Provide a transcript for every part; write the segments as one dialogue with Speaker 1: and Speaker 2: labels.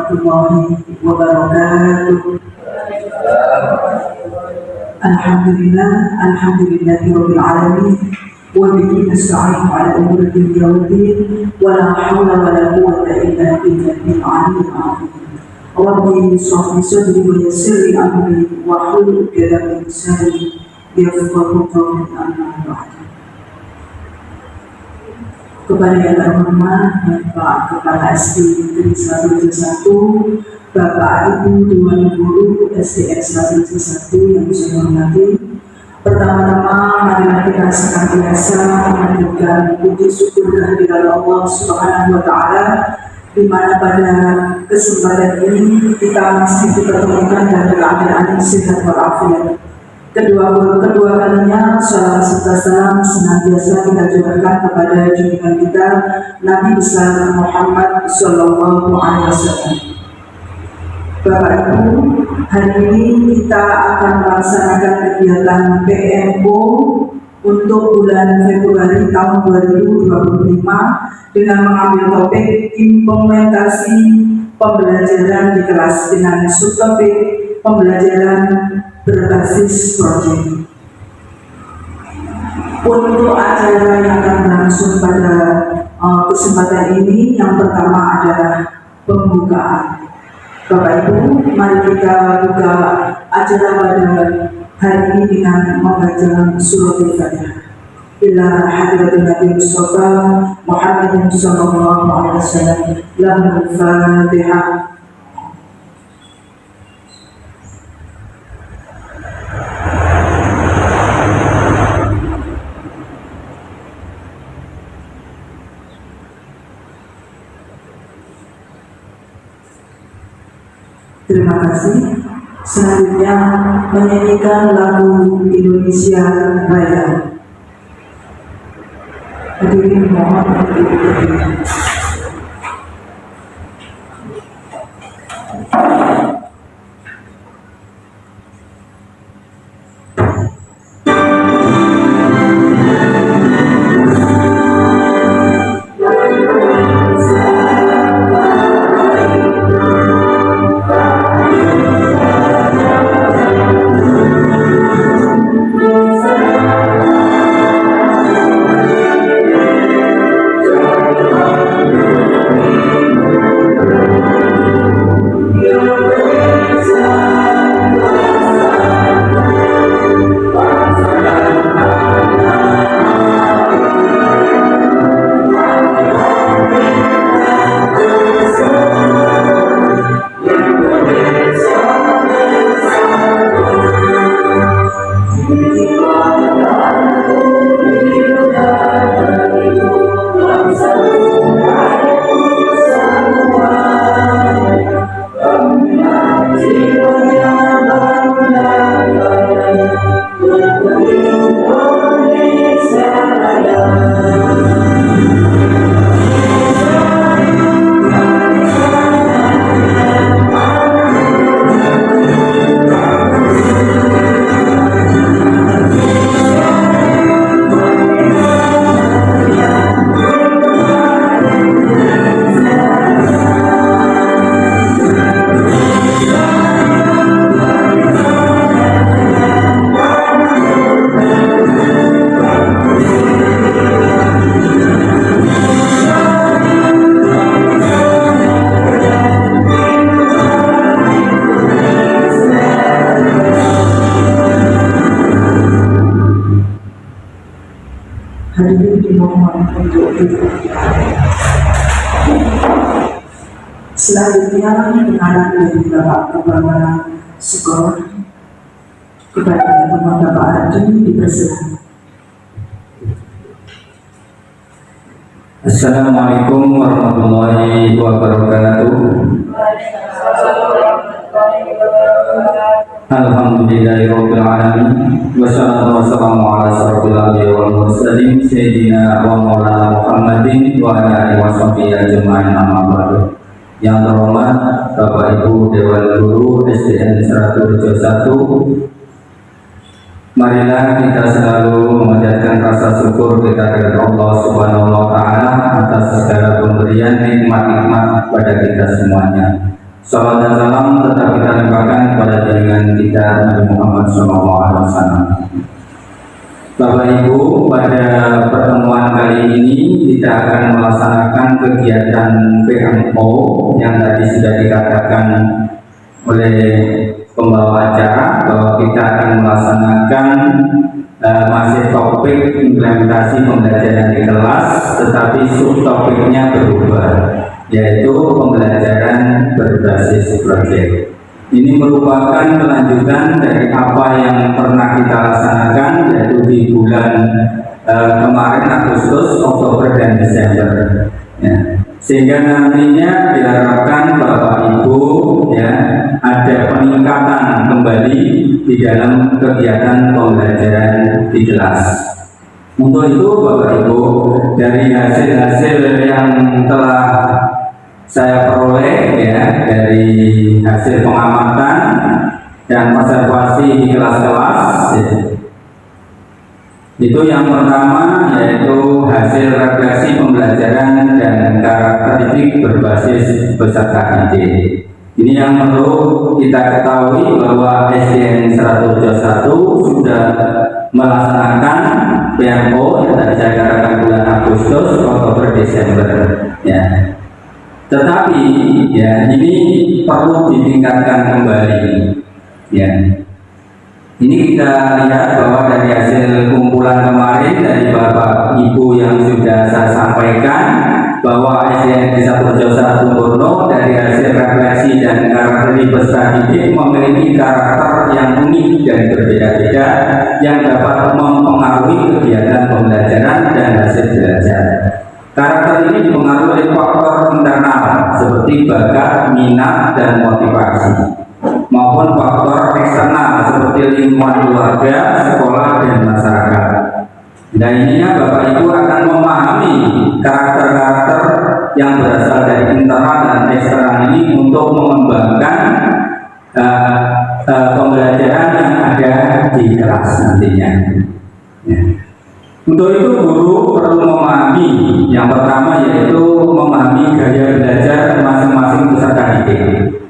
Speaker 1: warahmatullahi wabarakatuh. Alhamdulillahirabbil alamin wa bihi nasta'inu ala umuri dunya waddin wa la haula wa la quwwata illa billahil aliyyil azim. Rabbi shrah li sadri wa yassir li amri wa hlul 'uqdatam min lisani yafqahu qawli. Amma ba'd. Kepada yang terhormat Bapak Kepala SD Negeri 1 Bapak Ibu Dewan Guru SDN 1 yang saya hormati, pertama-tama marilah kita senantiasa memanjatkan puji syukur kehadirat Allah Subhanahu wa Ta'ala, di mana pada kesempatan ini kita masih dipertemukan dalam keadaan sehat walafiat. Kedua kalinya salam serta salam senantiasa kita curahkan kepada junjungan kita Nabi besar Muhammad Sallallahu Alaihi Wasallam. Bapak Ibu, hari ini kita akan melaksanakan kegiatan PMO untuk bulan Februari tahun 2025 dengan mengambil topik implementasi pembelajaran di kelas dengan subtopik pembelajaran berbasis proyek. Untuk acara yang akan berlangsung pada kesempatan ini, yang pertama adalah pembukaan. Bapak Ibu, mari kita buka acara pada hari ini dengan membaca surat Al-Fatihah. Ila hadirat Nabi Mustafa Muhammad sallallahu alaihi wasallam. Lahul Fatihah. Terima kasih. Selanjutnya menyanyikan lagu Indonesia Raya. Hadirin mohon untuk berdiri. Hadirin dimohon untuk duduk. Selanjutnya penganan dari Bapak Kepala Sekolah kepada Bapak Adi dipersilakan.
Speaker 2: Assalamualaikum warahmatullahi wabarakatuh. Alhamdulillahirabbil alamin. Wassalatu wassalamu ala asyrofil anbiya'i wal mursalin sayyidina wa maulana Muhammadin wa ala alihi washabbihi ajmain, amma ba'du. Yang terhormat Bapak Ibu Dewan Guru SDN 171, marilah kita selalu memanjatkan rasa syukur kita kepada Allah Subhanahu wa Ta'ala atas segala pemberian nikmat-nikmat pada kita semuanya. Salam dan salam tetap kita limpahkan kepada junjungan kita Nabi Muhammad SAW. Bapak Ibu, pada pertemuan kali ini kita akan melaksanakan kegiatan PMO yang tadi sudah dikatakan oleh pembawa acara bahwa kita akan melaksanakan masih topik implementasi pembelajaran di kelas, tetapi subtopiknya berubah, yaitu pembelajaran berbasis proyek. Ini merupakan kelanjutan dari apa yang pernah kita laksanakan, yaitu di bulan kemarin Agustus, Oktober, dan Desember. Ya. Sehingga nantinya diharapkan Bapak Ibu ya ada peningkatan kembali di dalam kegiatan pembelajaran di kelas. Untuk itu Bapak Ibu, dari hasil-hasil yang telah saya peroleh ya dari hasil pengamatan dan observasi di kelas-kelas ya. Itu yang pertama yaitu hasil refleksi pembelajaran dan karakteristik berbasis peserta didik. Ini yang perlu kita ketahui bahwa SDN 121 sudah melaksanakan PMO yang tadi saya katakan bulan Agustus, Oktober, Desember ya. Tetapi ya ini perlu ditingkatkan kembali ya. Ini kita lihat bahwa dari hasil kumpulan kemarin dari Bapak Ibu yang sudah saya sampaikan bahwa SDN 121 Borno dari hasil refleksi dan karakteristik peserta didik memiliki karakter yang unik dan berbeda-beda yang dapat mempengaruhi kegiatan pembelajaran dan hasil belajar. Karakter ini dipengaruhi oleh faktor internal seperti bakat, minat, dan motivasi, maupun faktor eksternal seperti lingkungan keluarga, sekolah, dan masyarakat. Dan ininya Bapak Ibu akan memahami karakter-karakter yang berasal dari internal dan eksternal ini untuk mengembangkan pembelajaran yang ada di kelas nantinya. Ya. Untuk itu guru perlu memahami yang pertama yaitu memahami gaya belajar masing-masing peserta didik.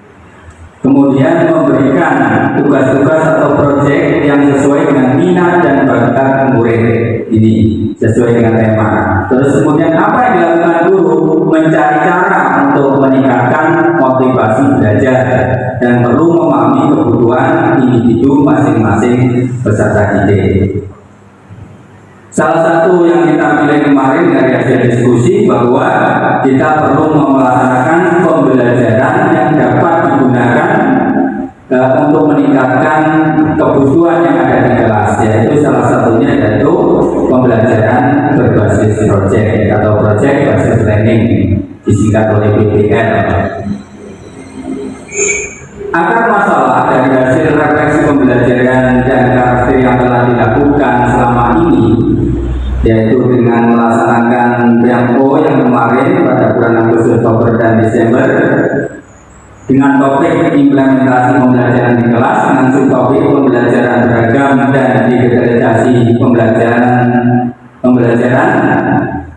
Speaker 2: Kemudian memberikan tugas-tugas atau proyek yang sesuai dengan minat dan bakat murid ini sesuai dengan tema. Terus kemudian apa yang dilakukan guru? Mencari cara untuk meningkatkan motivasi belajar dan perlu memahami kebutuhan individu masing-masing peserta didik. Salah satu yang kita pilih kemarin dari hasil diskusi bahwa kita perlu melaksanakan pembelajaran yang dapat digunakan untuk meningkatkan kebutuhan yang ada di kelas, yaitu salah satunya yaitu pembelajaran berbasis project atau project based learning disingkat oleh PBL. Akar masalah dari hasil refleksi pembelajaran dan karakter yang telah dilakukan selama ini yaitu dengan melaksanakan PMO yang kemarin pada bulan Agustus, Oktober, dan Desember dengan topik implementasi pembelajaran di kelas dengan subtopik pembelajaran beragam dan digitalisasi pembelajaran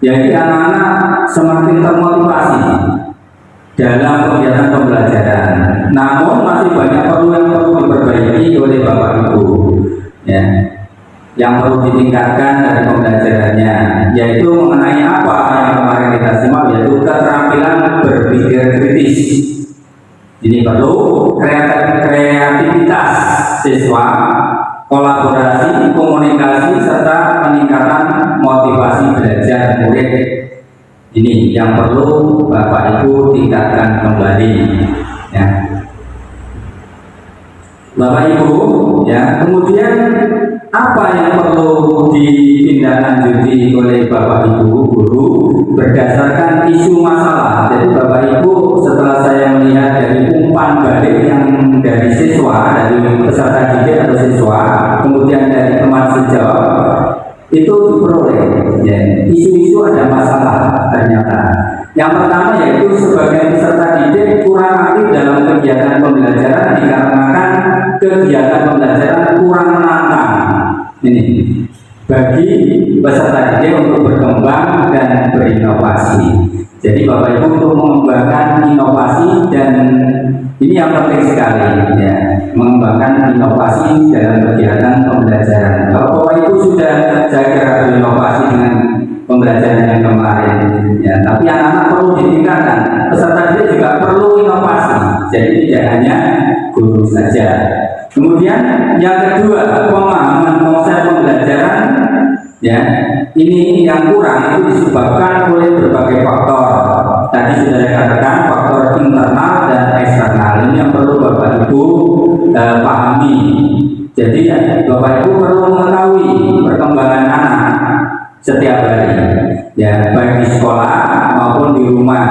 Speaker 2: jadi anak-anak semakin termotivasi dalam kegiatan pembelajaran. Namun masih banyak yang perlu diperbaiki oleh Bapak Ibu ya, yang perlu ditingkatkan dari pembelajarannya, yaitu mengenai apa yang kemarin kita simak, yaitu keterampilan berpikir kritis. Ini perlu kreativitas siswa, kolaborasi, komunikasi, serta peningkatan motivasi belajar murid. Ini yang perlu Bapak Ibu tingkatkan kembali ya. Bapak Ibu ya, kemudian apa yang perlu ditindaklanjuti oleh Bapak Ibu guru berdasarkan isu masalah. Jadi Bapak Ibu setelah saya melihat dari umpan balik yang dari siswa, dari peserta didik atau siswa, kemudian dari teman sejawat, itu diperoleh ya, isu-isu ada masalah ternyata. Yang pertama yaitu sebagian peserta didik kurang aktif dalam kegiatan pembelajaran dikarenakan kegiatan pembelajaran kurang menantang ini bagi peserta didik untuk berkembang dan berinovasi. Jadi Bapak Ibu untuk mengembangkan inovasi, dan ini yang penting sekali ya, mengembangkan inovasi dalam kegiatan pembelajaran. Kalau Bapak Ibu sudah saya berinovasi dengan pembelajaran yang kemarin ya, tapi anak-anak perlu ditingkatkan, peserta didik juga perlu inovasi. Jadi tidak hanya guru saja. Kemudian yang kedua, pemahaman konsep pembelajaran ya, ini yang kurang itu disebabkan oleh berbagai faktor. Tadi sudah saya katakan faktor internal dan eksternal, ini yang perlu Bapak Ibu pahami. Jadi Bapak Ibu perlu mengetahui perkembangan anak setiap hari ya, baik di sekolah maupun di rumah.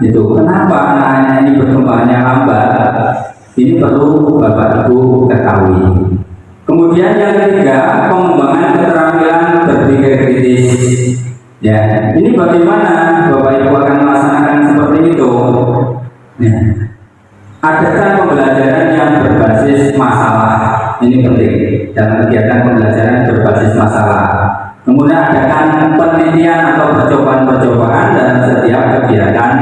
Speaker 2: Itu kenapa anak-anak ini berkembangnya lambat, ini perlu Bapak Ibu ketahui. Kemudian yang ketiga, pengembangan keterampilan berpikir kritis. Ya, ini bagaimana Bapak Ibu akan melaksanakan seperti itu? Ya. Adakan pembelajaran yang berbasis masalah. Ini penting dalam kegiatan pembelajaran berbasis masalah. Kemudian adakan penelitian atau percobaan-percobaan dalam setiap kegiatan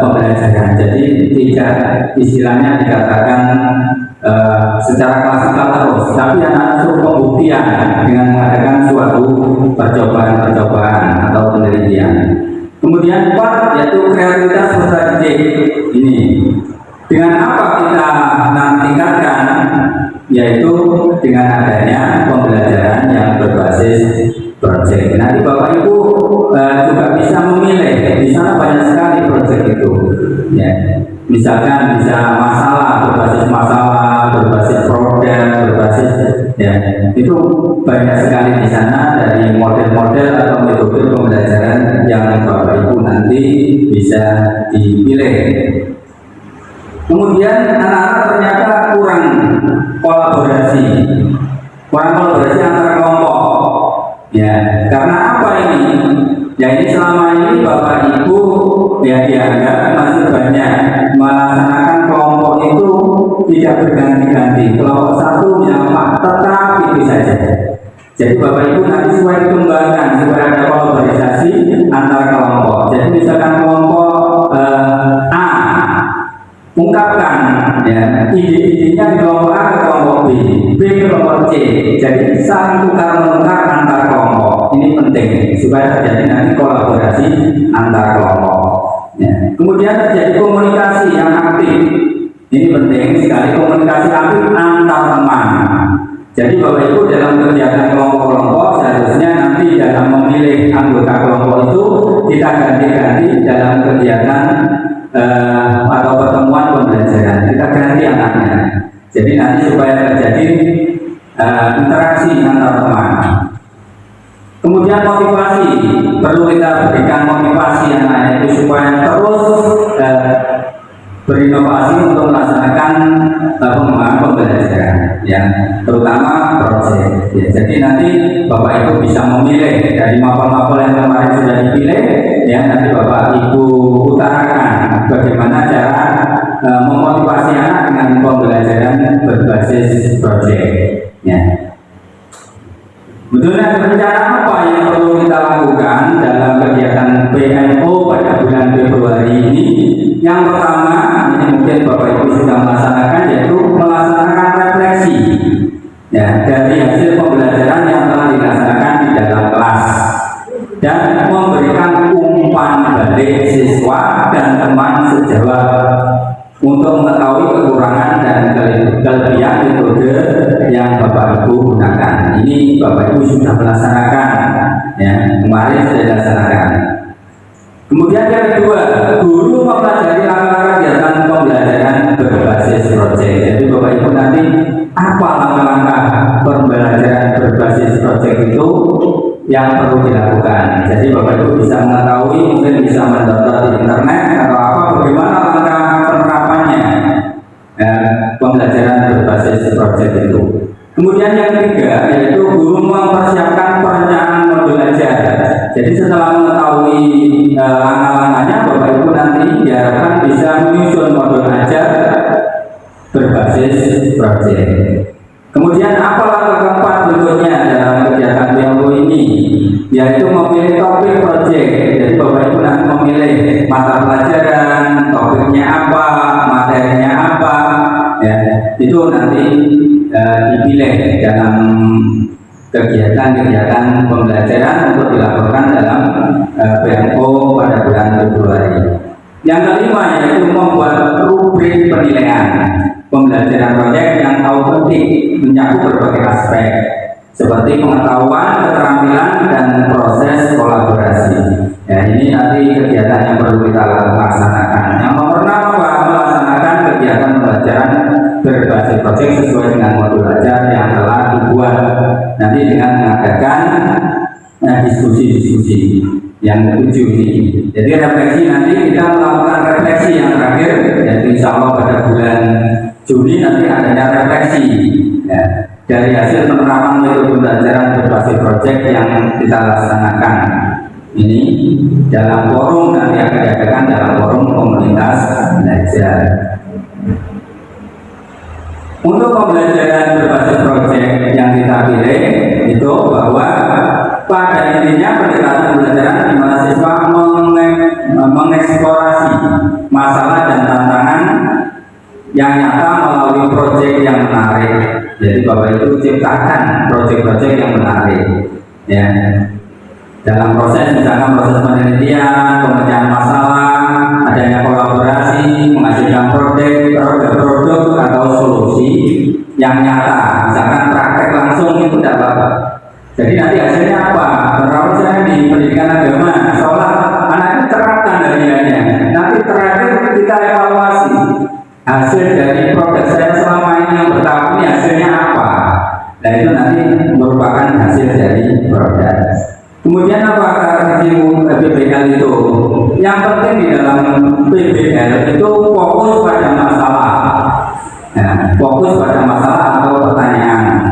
Speaker 2: pembelajaran. Jadi tidak istilahnya dikatakan secara klasikal terus, tapi anak suruh pembuktian dengan mengadakan suatu percobaan-percobaan atau penelitian. Kemudian 4 yaitu kreativitas peserta didik. Ini dengan apa kita tingkatkan, yaitu dengan adanya pembelajaran yang berbasis proyek. Nanti Bapak Ibu juga bisa memilih. Di sana banyak sekali proyek itu. Ya, misalkan bisa masalah, berbasis produk, berbasis ya, itu banyak sekali di sana dari model-model atau metode pembelajaran yang Bapak Ibu nanti bisa dipilih. Kemudian anak-anak ternyata kurang kolaborasi antar kelompok. Ya, karena apa ini? Ya, ini selama ini Bapak Ibu ya dianggap masih banyak melaksanakan kelompok itu tidak berganti-ganti. Kelompok satu menyapa tetap itu saja. Jadi Bapak Ibu nanti supaya dikembangkan supaya ada kolaborasi antar kelompok. Jadi misalkan kelompok A ungkapkan ya, ide-idenya di kelompok A ke kelompok B ke kelompok C. Jadi saling tukar-menukar antar kelompok. Ini penting supaya terjadi nanti kolaborasi antar kelompok. Ya. Kemudian terjadi komunikasi yang aktif. Ini penting sekali, komunikasi aktif antar teman. Jadi Bapak Ibu dalam kegiatan kelompok-kelompok seharusnya nanti dalam memilih anggota kelompok itu kita ganti-ganti dalam kegiatan atau pertemuan pembelajaran, kita ganti anaknya. Jadi nanti supaya terjadi interaksi antar teman. Kemudian motivasi, perlu kita berikan motivasi anak itu supaya terus berinovasi untuk melaksanakan pengembangan pembelajaran, ya, terutama proyek. Ya, jadi nanti Bapak Ibu bisa memilih dari mapel-mapel yang kemarin sudah dipilih, ya, nanti Bapak Ibu utarakan bagaimana cara memotivasi anak dengan pembelajaran berbasis proyek. Ya. Betulnya rencana apa yang perlu kita lakukan dalam kegiatan PMO pada bulan Februari ini? Yang pertama, ini mungkin Bapak Ibu sudah melaksanakan, yaitu melaksanakan refleksi ya, dari hasil pembelajaran yang telah dilaksanakan di dalam kelas dan memberikan umpan balik siswa dan teman sejawat untuk mengetahui kekurangan dan kelebihan metode yang Bapak Ibu gunakan. Ini Bapak Ibu sudah melaksanakan, ya, kemarin sudah dilaksanakan. Kemudian yang kedua, guru mempelajari langkah-langkah kegiatan pembelajaran berbasis proyek. Jadi Bapak Ibu nanti apa langkah-langkah pembelajaran berbasis proyek itu yang perlu dilakukan. Jadi Bapak Ibu bisa mengetahui, mungkin bisa mendownload di internet atau apa, bagaimana langkah penerapannya pembelajaran berbasis proyek itu. Kemudian yang ketiga yaitu guru mempersiapkan perencanaan modul ajar. Jadi setelah mengetahui langkah-langkahnya, Bapak Ibu nanti diharapkan bisa menyusun modul ajar berbasis proyek. Kemudian apa langkah keempat berikutnya dalam kegiatan PMO ini? Yaitu memilih topik proyek. Jadi Bapak Ibu nanti mata pelajaran, topiknya apa, materinya apa, ya itu nanti dipilih dalam kegiatan-kegiatan pembelajaran untuk dilaporkan dalam PMO pada bulan Februari. Yang kelima yaitu membuat rubrik penilaian pembelajaran proyek yang autentik mencakup berbagai aspek seperti pengetahuan, keterampilan, dan proses kolaborasi. Ya, ini nanti kegiatan yang perlu kita laksanakan. Yang nomor 6 melaksanakan kegiatan pembelajaran berbasis proyek sesuai dengan modul ajar yang telah dibuat. Nanti dengan mengadakan diskusi-diskusi yang ketujuh ini. Jadi refleksi nanti kita melakukan refleksi yang terakhir, yaitu insya Allah pada bulan Juni nanti adanya refleksi. Ya, dari hasil penerapan metode pembelajaran berbasis proyek yang kita laksanakan ini dalam forum nanti akan diadakan dalam forum komunitas belajar. Untuk pembelajaran berbasis proyek yang kita pilih itu bahwa pada intinya pendekatan pembelajaran di mana siswa mengeksplorasi masalah dan tantangan yang nyata melalui proyek yang menarik. Jadi Bapak Ibu ciptakan proyek-proyek yang menarik. Ya, dalam proses misalkan proses penelitian, pemecahan masalah, adanya kolaborasi, menghasilkan produk atau solusi yang nyata, misalkan praktek langsung itu tidak apa-apa. Jadi nanti hasilnya apa? Kalau saya di pendidikan agama, seolah anak itu terapkan dari hanya. Nanti terakhir kita evaluasi hasil dari produk saya selama ini yang bertahap ini hasilnya apa? Nah itu nanti merupakan hasil dari produk. Kemudian apa karakteristik PBL itu? Yang penting di dalam PBL itu fokus pada masalah. Nah, fokus pada masalah atau pertanyaan.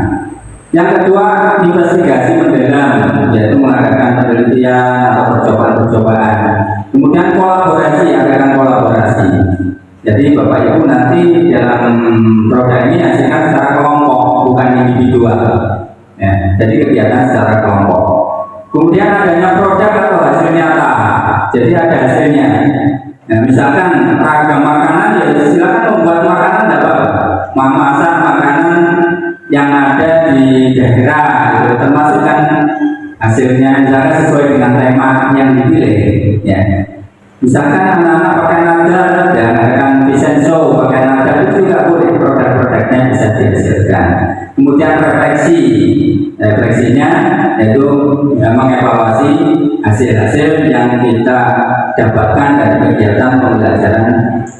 Speaker 2: Yang kedua, investigasi mendalam, yaitu mengadakan penelitian atau percobaan-percobaan. Kemudian kolaborasi, adakan kolaborasi. Jadi Bapak Ibu nanti dalam program ini hasilkan secara kelompok, bukan individual. Ya, jadi kegiatan secara kelompok. Kemudian adanya produk atau hasil nyata. Jadi ada hasilnya. Nah, misalkan ragam makanan, ya silakan membuat makanan dapat memasak makanan yang ada di daerah, gitu. Termasuk kan hasilnya misalkan sesuai dengan tema yang dipilih. Ya. Misalkan anak-anak pakai nada dan akan desain show pakai nada itu juga boleh, produk-produknya bisa dihasilkan. Kemudian refleksinya yaitu mengevaluasi hasil-hasil yang kita dapatkan dari kegiatan pembelajaran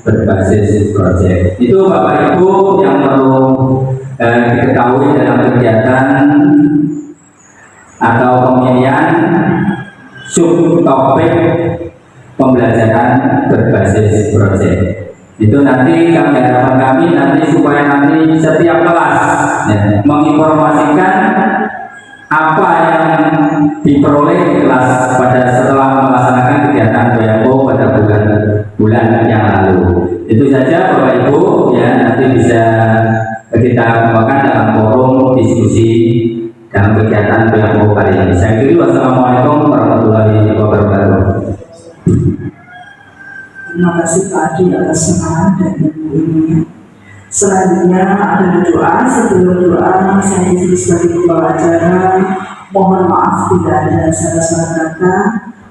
Speaker 2: berbasis proyek. Itu Bapak Ibu yang perlu diketahui dalam kegiatan atau pemilihan subtopik pembelajaran berbasis proyek. Itu nanti harapan kami nanti supaya nanti setiap kelas ya, menginformasikan apa yang diperoleh di kelas pada setelah melaksanakan kegiatan BMO pada bulan yang lalu. Itu saja Bapak Ibu ya, nanti bisa kita kembangkan dalam forum diskusi dalam kegiatan BMO kali ini. Saya kira wassalamualaikum warahmatullahi wabarakatuh.
Speaker 1: Terima kasih Pak Adi atas semangat dan ilmunya. Selanjutnya ada doa. Sebelum doa, saya izin sebagai pembawa acara mohon maaf tidak ada salah-salah kata.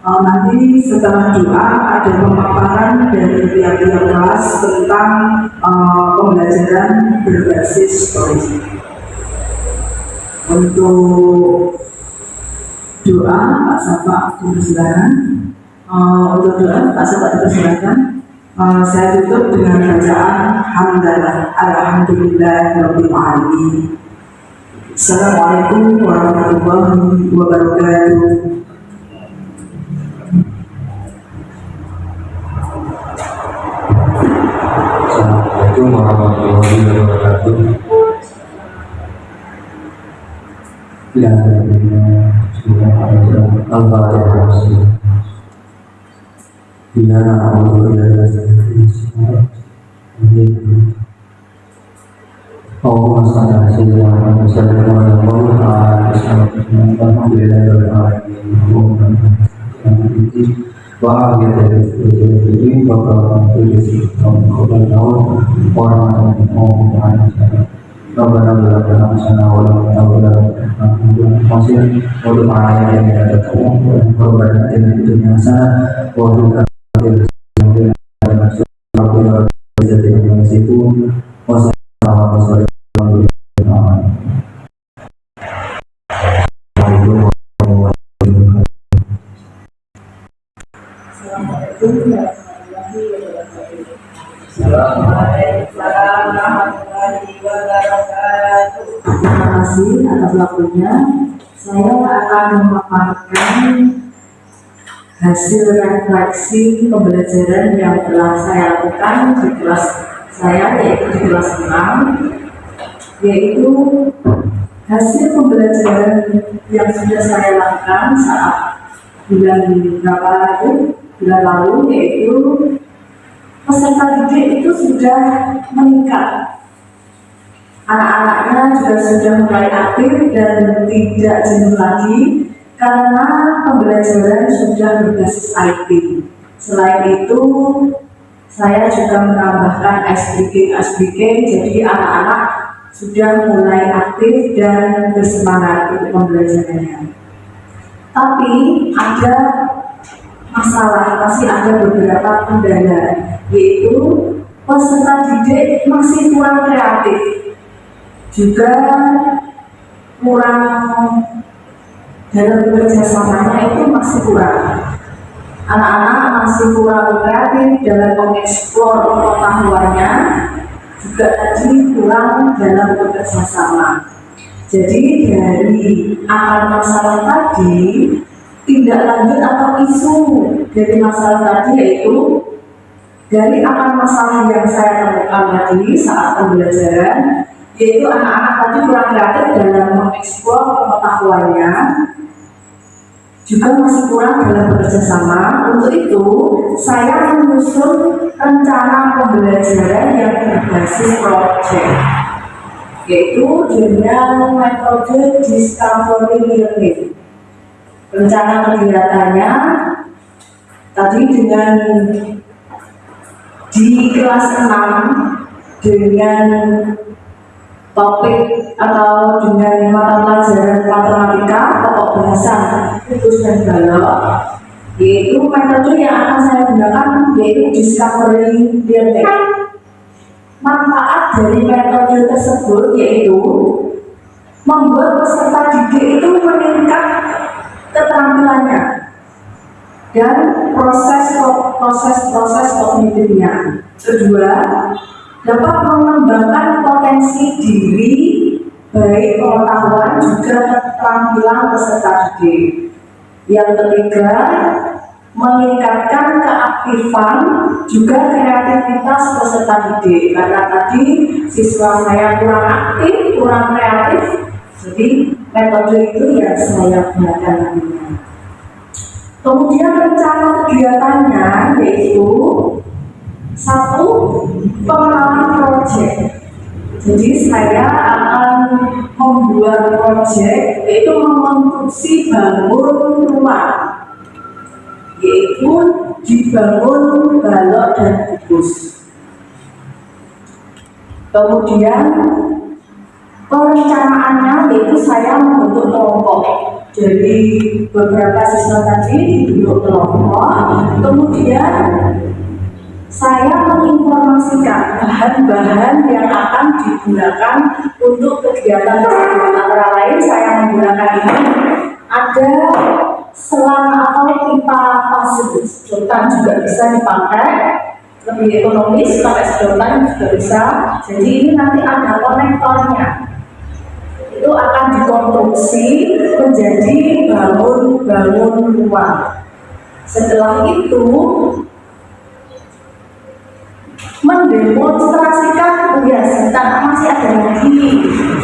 Speaker 1: Nanti setelah doa ada pemaparan dari tiap-tiap kelas tentang pembelajaran berbasis proyek. Untuk doa, Pak Safa dipersilakan. Untuk doa, Pak Safa dipersilakan. Saya tutup dengan bacaan hamdalah alhamdulillahirabbil alamin. Assalamualaikum warahmatullahi wabarakatuh.
Speaker 3: Assalamualaikum warahmatullahi wabarakatuh. Ya, Al-Fatihah. Ya Allah ya Allahumma shalli ala sayyidina Muhammad wa ala alihi wa sahbihi wa Jadi bakal tulis tahun orang mau Rabbana la ilaha illa anta wa la masih untuk mana yang ada kamu berbeda dengan dunia sana wa jadi meskipun masalah
Speaker 1: Assalamualaikum warahmatullahi wabarakatuh. Terima kasih atas waktunya. Saya akan memaparkan hasil refleksi pembelajaran yang telah saya lakukan di kelas saya, yaitu di kelas 6, yaitu hasil pembelajaran yang sudah saya lakukan saat bulan lalu, yaitu peserta didik itu sudah meningkat. Anak-anaknya juga sudah mulai aktif dan tidak jenuh lagi karena pembelajaran sudah berbasis IT. Selain itu, saya juga menambahkan SBK, jadi anak-anak sudah mulai aktif dan bersemangat untuk pembelajarannya. Tapi ada masalah, masih ada beberapa kendala, yaitu peserta didik masih kurang kreatif, juga kurang dalam kerjasamanya itu masih kurang. Anak-anak masih kurang kreatif dalam mengeksplor pengetahuannya, juga tadi kurang dalam bekerjasama. Jadi dari akar masalah tadi, tindak lanjut atau isu dari masalah tadi yaitu dari akar masalah yang saya temukan tadi saat pembelajaran, yaitu anak-anak tadi kurang kreatif dalam mengeksplor pengetahuannya, juga masih kurang dalam bekerjasama. Untuk itu, saya menyusun rencana pembelajaran yang berbasis project, yaitu dengan metode discovery learning. Rencana kegiatannya tadi dengan di kelas 6 dengan topik atau dengan mata pelajaran matematika pokok bahasan Rumus dan Balok, yaitu metode yang akan saya gunakan yaitu discovery learning. Manfaat dari metode tersebut yaitu membuat peserta didik itu meningkat keterampilannya dan proses kognitifnya. Kedua, dapat mengembangkan potensi diri, baik pengetahuan juga keterampilan peserta didik. Yang ketiga, meningkatkan keaktifan juga kreativitas peserta didik, karena tadi siswa saya kurang aktif, kurang kreatif, jadi metode itu yang saya gunakan nantinya. Kemudian rencana kegiatannya yaitu 1. Pengenalan proyek. Jadi saya akan membuat proyek yaitu mengonstruksi bangun rumah, yaitu dibangun balok dan kubus. Kemudian perencanaannya yaitu saya membentuk kelompok. Jadi beberapa siswa tadi dibentuk kelompok, kemudian saya menginformasikan bahan-bahan yang akan digunakan untuk kegiatan tersebut. Antara lain saya menggunakan ini, ada selang atau pipa pasir, sedotan juga bisa dipakai, lebih ekonomis, pakai sedotan juga bisa. Jadi ini nanti ada konektornya, itu akan dikonstruksi menjadi bangun rumah. Setelah itu mendemonstrasikan hiasan, masih ada lagi.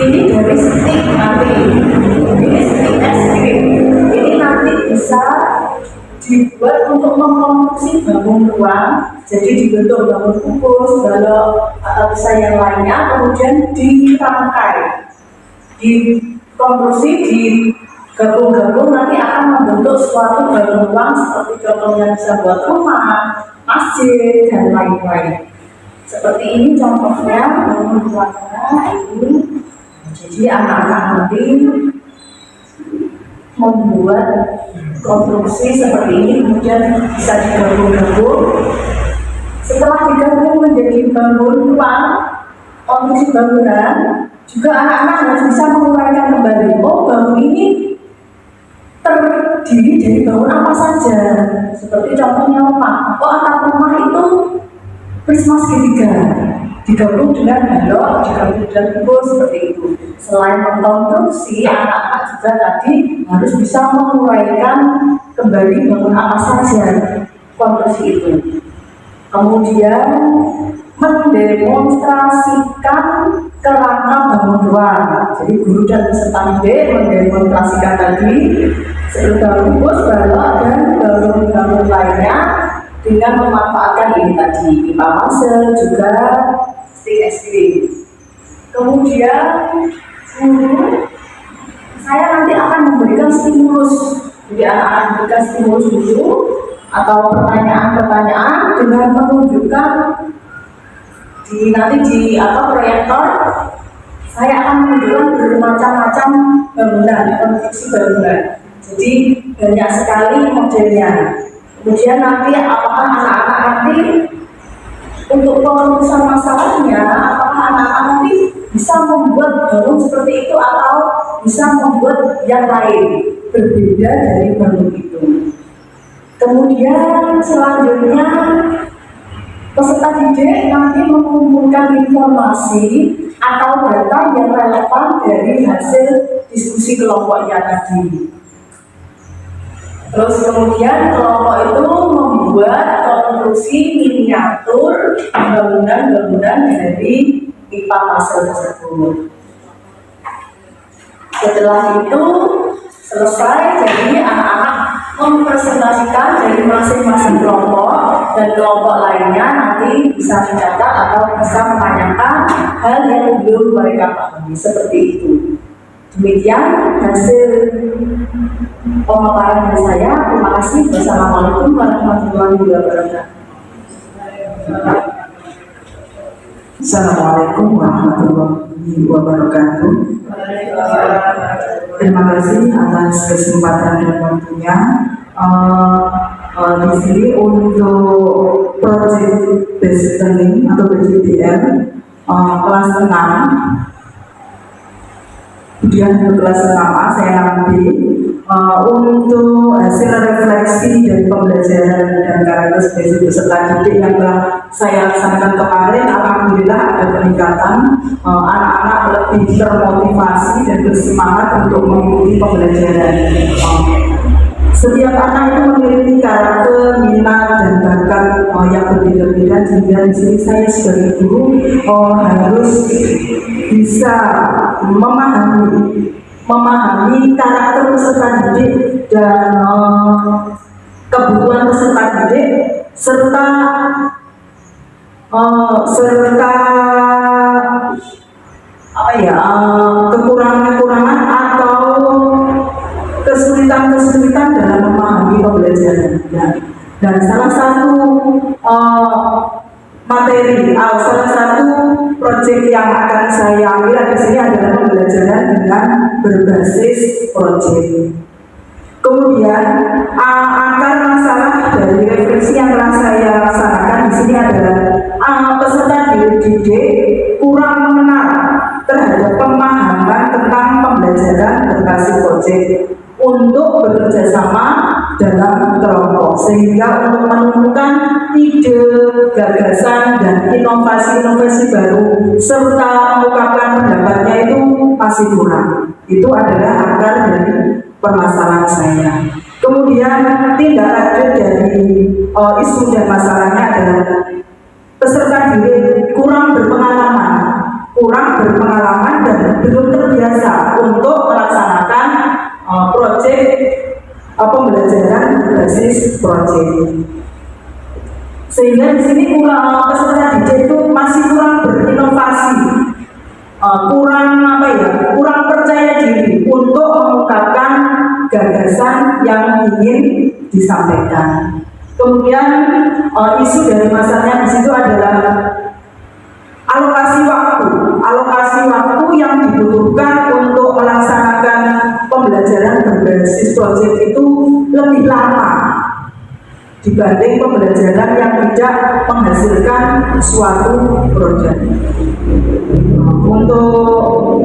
Speaker 1: Ini dari stick nanti, ini stick es krim. Ini nanti bisa dibuat untuk memproduksi bangun ruang. Jadi dibentuk bangun kubus, balok atau bisa yang lainnya, kemudian dirangkai, dikonstruksi, digabung-gabung nanti akan membentuk
Speaker 4: untuk suatu bangunan seperti contohnya bisa buat rumah, masjid, dan lain-lain. Seperti ini contohnya bangun keluarga ini. Jadi anak-anak nanti membuat konstruksi seperti ini, kemudian bisa digabung-gabung. Setelah digabung menjadi bangunan, konstruksi bangunan, juga anak-anak harus bisa menguraikan kembali, oh bangun ini terdiri dari bangun apa saja. Seperti contohnya rumah, oh atap rumah itu prisma segitiga, digabung dengan balok, digabung dengan kubur, seperti itu. Selain mengkonstruksi, anak-anak juga tadi harus bisa menguraikan kembali bangun apa saja konstruksi itu. Kemudian mendemonstrasikan kerangka bangun luar. Jadi guru dan peserta didik mendemonstrasikan tadi seluruh rumus, balok, dan bangun lainnya dengan memanfaatkan ini tadi pipa masel, juga stick es krim. Kemudian guru saya nanti akan memberikan stimulus, jadi anak-anak memberikan stimulus dulu atau pertanyaan-pertanyaan dengan menunjukkan nanti di proyektor. Saya akan menunjukkan bermacam-macam bangunan, konstruksi bangunan. Jadi banyak sekali modelnya. Kemudian nanti apakah anak-anak nanti untuk pengurusan masalahnya, apakah anak-anak nanti bisa membuat bangun seperti itu atau bisa membuat yang lain berbeda dari bangun itu. Kemudian selanjutnya peserta didik nanti mengumpulkan informasi atau data yang relevan dari hasil diskusi kelompoknya tadi. Terus kemudian kelompok itu membuat konstruksi miniatur bangunan-bangunan dari pipa masal tersebut. Setelah itu selesai, jadi anak-anak mempresentasikan dari masing-masing kelompok, dan kelompok lainnya nanti bisa mencatat atau bisa menanyakan hal yang belum mereka pahami, seperti itu. Demikian hasil pemaparan dari saya. Terima kasih. Wassalamualaikum warahmatullahi wabarakatuh.
Speaker 1: Assalamualaikum warahmatullahi wabarakatuh. Terima kasih atas kesempatan dan waktunya. Di sini untuk project based learning atau PJBL kelas 6. Kemudian untuk kelas 6A saya ambil untuk hasil refleksi dari pembelajaran dan karakteristik peserta didik yang telah saya laksanakan kemarin. Alhamdulillah ada peningkatan, anak-anak lebih termotivasi dan bersemangat untuk mengikuti pembelajaran. Setiap anak itu memiliki karakter, minat, dan bakat yang berbeda-beda, sehingga di sini saya sebagai guru harus bisa memahami karakter peserta didik dan kebutuhan peserta didik serta kekurangan-kekurangan atau kesulitan-kesulitan dalam memahami pembelajaran. Dan salah satu salah satu proyek yang akan saya ambil di sini adalah pembelajaran dengan berbasis proyek. Kemudian akar masalah dari refleksi yang telah saya laksanakan di sini adalah peserta didik kurang mengenal terhadap pemahaman tentang pembelajaran berbasis proyek untuk bekerja sama dalam kelompok, sehingga untuk menemukan ide, gagasan, dan inovasi-inovasi baru serta mengungkapkan pendapatnya itu masih kurang. Itu adalah akar dari permasalahan saya. Kemudian tindak lanjut dari isu dan masalahnya adalah peserta didik kurang berpengalaman dan belum terbiasa untuk melaksanakan proyek pembelajaran berbasis proyek. Sehingga di sini peserta didik itu masih kurang berinovasi, kurang percaya diri untuk mengungkapkan
Speaker 4: gagasan yang ingin disampaikan. Kemudian isu dari masanya di situ adalah alokasi waktu yang dibutuhkan untuk melaksanakan pembelajaran berbasis proyek itu lebih lama dibanding pembelajaran yang tidak menghasilkan suatu proyek. Untuk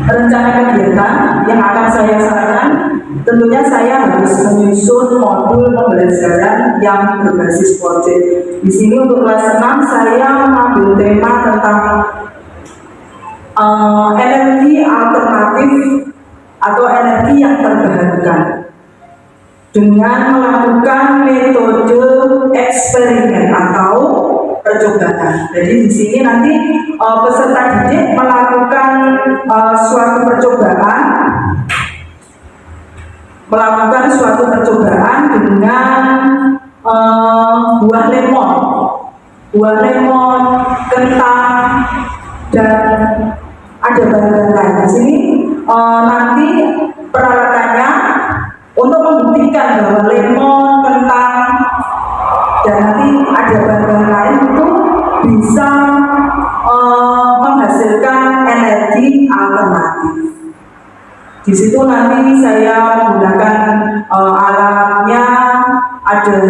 Speaker 4: rencana kegiatan yang akan saya sarankan, tentunya saya harus menyusun modul pembelajaran yang berbasis proyek. Di sini untuk kelas 6 saya mengambil tema tentang energi alternatif atau energi yang terbarukan dengan melakukan metode eksperimen atau percobaan. Jadi di sini nanti peserta didik melakukan suatu percobaan dengan buah lemon, kentang, dan ada bahan-bahan lain. Di sini nanti peralatannya untuk membuktikan bahwa lemon, kentang, dan nanti ada bahan-bahan lain itu bisa menghasilkan energi alternatif. Di situ nanti saya menggunakan alatnya, ada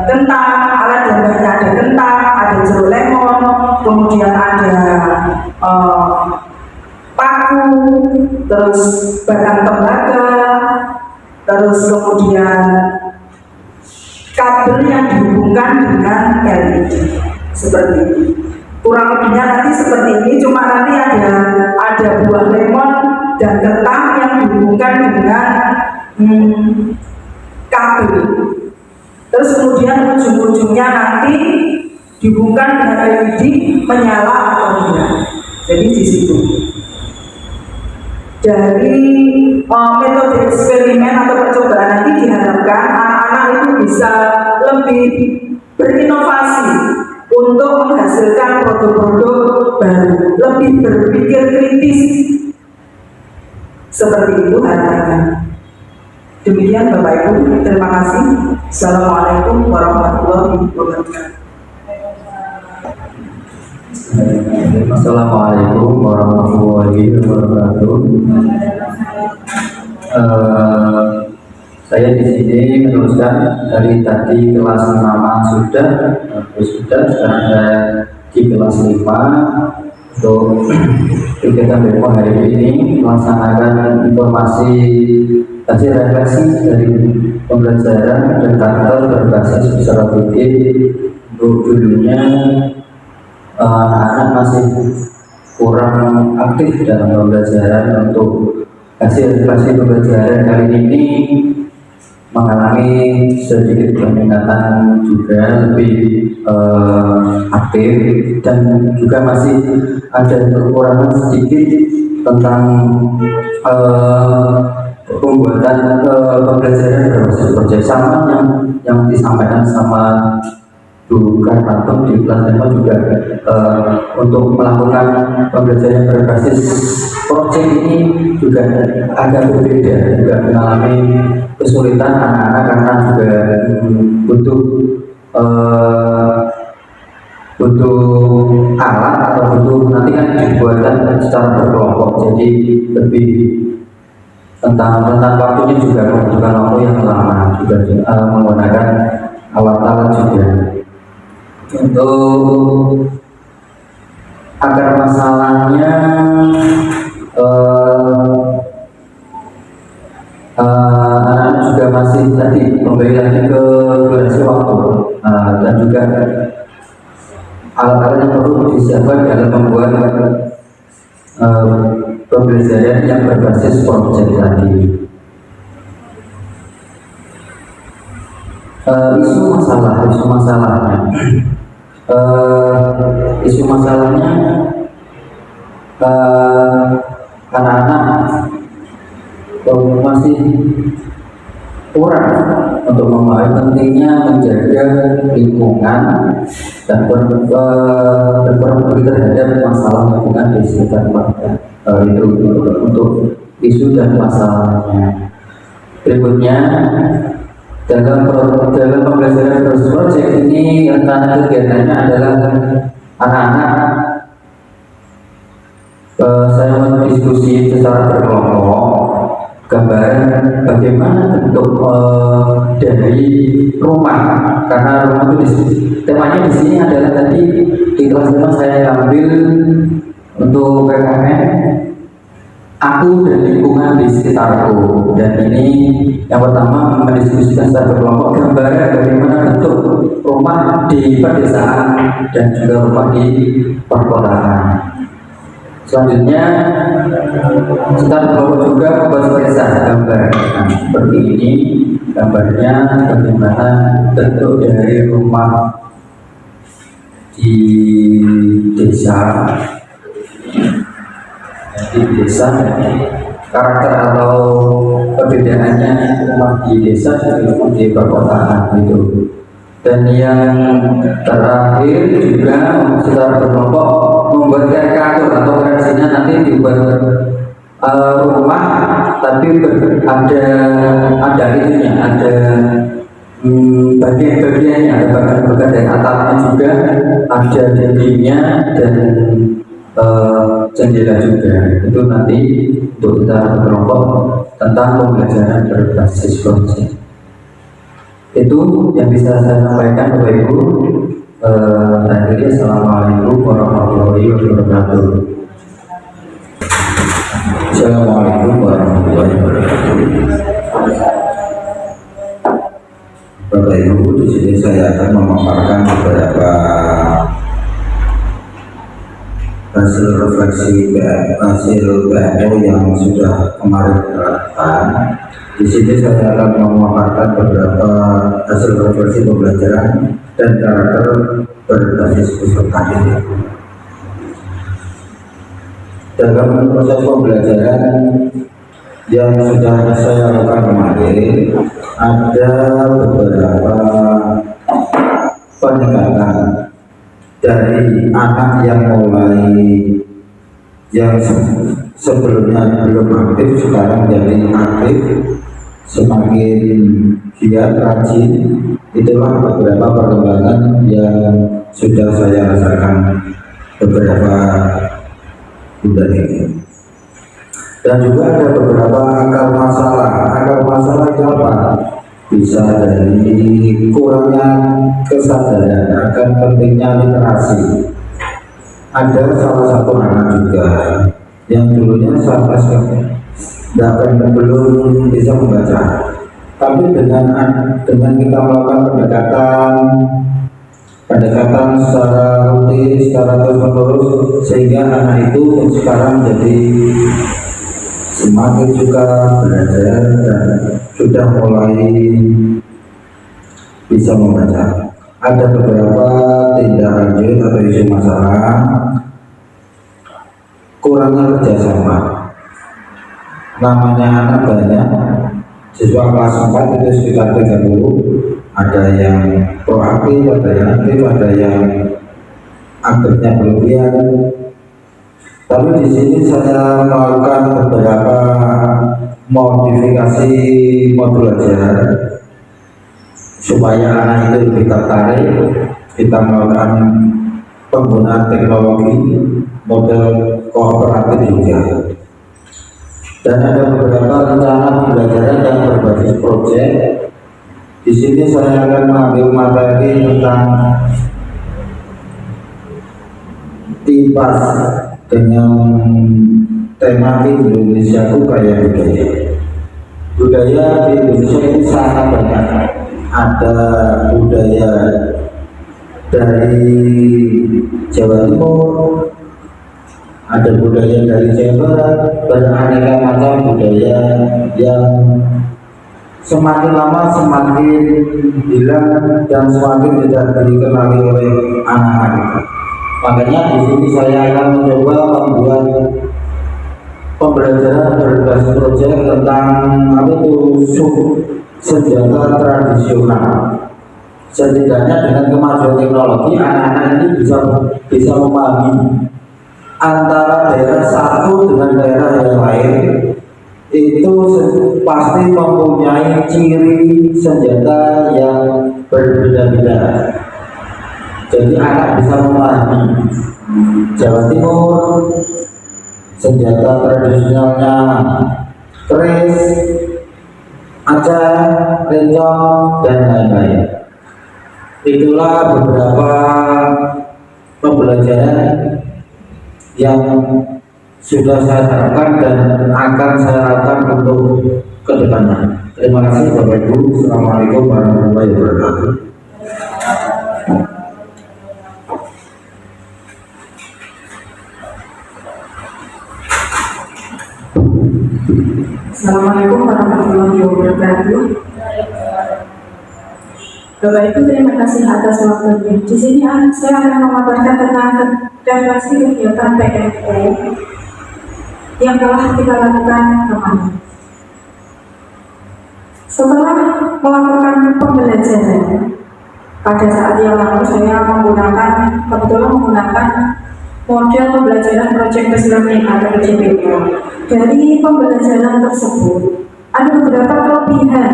Speaker 4: kentang, alat gambarnya ada kentang, ada jeruk lemon, kemudian ada paku, terus batang tembaga, terus kemudian kabel yang dihubungkan dengan LED seperti ini. Kurang lebihnya nanti seperti ini, cuma nanti ada buah lemon dan kentang yang dihubungkan dengan kabel. Terus kemudian ujung-ujungnya nanti dihubungkan dengan LED menyala atau tidak. Jadi di situ. Dari metode eksperimen atau percobaan nanti diharapkan anak-anak itu bisa lebih berinovasi untuk menghasilkan produk-produk baru, lebih berpikir kritis. Seperti itu harapannya. Demikian Bapak Ibu, terima kasih. Assalamualaikum warahmatullahi wabarakatuh.
Speaker 3: Assalamualaikum warahmatullahi wabarakatuh. Saya di sini meneruskan dari tadi kelas 6 sudah, sekarang saya di kelas 5 untuk kegiatan demo hari ini melaksanakan informasi hasil refleksi dari pembelajaran dan karakter berbasis visual fikih. Untuk dulunya anak-anak masih kurang aktif dalam pembelajaran. Untuk hasil refleksi pembelajaran kali ini mengalami sedikit peningkatan, juga lebih aktif, dan juga masih ada kekurangan sedikit tentang pembuatan pembelajaran berbasis proyek, sama yang disampaikan sama Bu Kartanto di kelas 5 juga. Untuk melakukan pembelajaran berbasis proyek ini juga agak berbeda, juga mengalami kesulitan anak-anak karena juga butuh alat atau butuh, nanti kan dibuatkan secara berkelompok, jadi lebih tentang waktunya juga membutuhkan waktu yang lama, juga menggunakan alat-alat juga. Untuk agar masalahnya anak-anak juga masih tadi kembali lagi ke durasi waktu, dan juga alat-alat yang perlu disiapkan dalam membuat pembelajaran yang berbasis proyek tadi. Isu masalahnya anak-anak masih kurang untuk memahami pentingnya menjaga lingkungan dan berperan peduli terhadap masalah lingkungan di sekitar mereka. Itu untuk isu dan masalahnya. Berikutnya, dalam pembelajaran first project ini antara kegiatannya adalah anak-anak saya mendiskusi secara berkelompok gambaran bagaimana bentuk dari rumah, karena rumah itu temanya di sini adalah tadi di kelas 5 saya ambil untuk PKN aku dan lingkungan di sekitarku, dan ini yang pertama mendiskusikan secara berkelompok gambaran bagaimana bentuk rumah di pedesaan dan juga rumah di perkotaan. Selanjutnya kita berkelompok juga membuat sketsa gambar. Nah, seperti ini gambarnya bagaimana bentuk dari rumah di desa. Di desa, karakter atau perbedaannya rumah di desa dan rumah di perkotaan itu. Dan yang terakhir juga secara berkelompok membuat karikatur atau kreasinya nanti dibuat rumah, tapi ada itunya, ada bagian-bagiannya, ada bagian-bagian dari atapnya juga, ada dindingnya dan jendela juga. Itu nanti untuk kita berkelompok tentang pembelajaran berbasis konsep. Itu yang bisa saya sampaikan Bapak Ibu. Terakhir, assalamualaikum warahmatullahi wabarakatuh.
Speaker 2: Assalamualaikum warahmatullahi wabarakatuh. Bapak Ibu, di sini saya akan memaparkan beberapa hasil refleksi hasil PMO yang sudah kemarin dilakukan. Di sini saya akan memaparkan beberapa hasil refleksi pembelajaran dan karakter berbasis peserta ini. Dalam proses pembelajaran yang sudah saya lakukan kemarin, ada beberapa peningkatan dari anak yang mulai yang sebelumnya belum aktif sekarang jadi aktif, semakin giat, rajin. Itulah beberapa perkembangan yang sudah saya rasakan beberapa bulan ini. Dan juga ada beberapa akar masalah. Akar masalah itu apa? Bisa dari kurangnya kesadaran akan pentingnya literasi. Ada salah satu anak juga yang dulunya sampai sekarang belum bisa membaca, tapi dengan kita melakukan pendekatan secara rutin, secara terus-menerus, sehingga anak itu sekarang jadi semakin suka belajar dan sudah mulai bisa membaca. Ada beberapa tindak lanjut atau isu masalah kurangnya kerjasama. Namanya anak banyak, siswa kelas 4 itu sekitar 30. Ada yang proaktif, ada yang aktif, ada yang aktifnya berlebihan. Tapi di sini saya melakukan beberapa modifikasi modul ajar supaya anak itu lebih tertarik. Kita melakukan penggunaan teknologi model kooperatif juga. Dan ada beberapa rencana pembelajaran yang berbasis proyek. Di sini saya akan mengambil materi tentang TIPAS dengan tema Indonesia itu kaya budaya. Budaya di Indonesia ini sangat banyak. Ada budaya dari Jawa Timur, ada budaya dari Jawa Barat, beraneka macam budaya yang semakin lama semakin hilang dan semakin tidak dikenali oleh anak-anak. Makanya di sini saya akan mencoba membuat pembelajaran berbasis proyek tentang apa itu senjata tradisional.
Speaker 3: Setidaknya dengan kemajuan teknologi, anak-anak ini bisa memahami antara daerah satu dengan daerah yang lain itu pasti mempunyai ciri senjata yang berbeda-beda. Jadi anak bisa memahami Jawa Timur senjata tradisionalnya keris, Aceh, rencong, dan lain-lain. Itulah beberapa pembelajaran yang sudah saya terapkan dan akan saya lakukan untuk kedepannya. Terima kasih Bapak Ibu. Assalamualaikum warahmatullahi wabarakatuh.
Speaker 1: Assalamualaikum warahmatullahi wabarakatuh. Bapak Ibu, terima kasih atas waktunya. Di sini saya akan memaparkan tentang refleksi kegiatan PMO yang telah kita lakukan kemarin. Setelah melakukan pembelajaran pada saat yang lalu, saya kebetulan menggunakan model pembelajaran Project Based Learning atau PJBL. Dari pembelajaran tersebut, ada beberapa kelebihan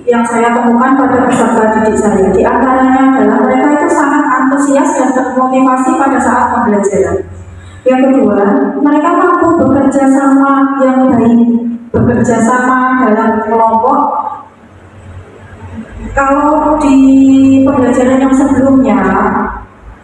Speaker 1: yang saya temukan pada peserta didik saya. Di antaranya adalah mereka itu sangat antusias dan termotivasi pada saat pembelajaran. Yang kedua, mereka mampu bekerja sama yang baik, bekerja sama dalam kelompok. Kalau di pembelajaran yang sebelumnya,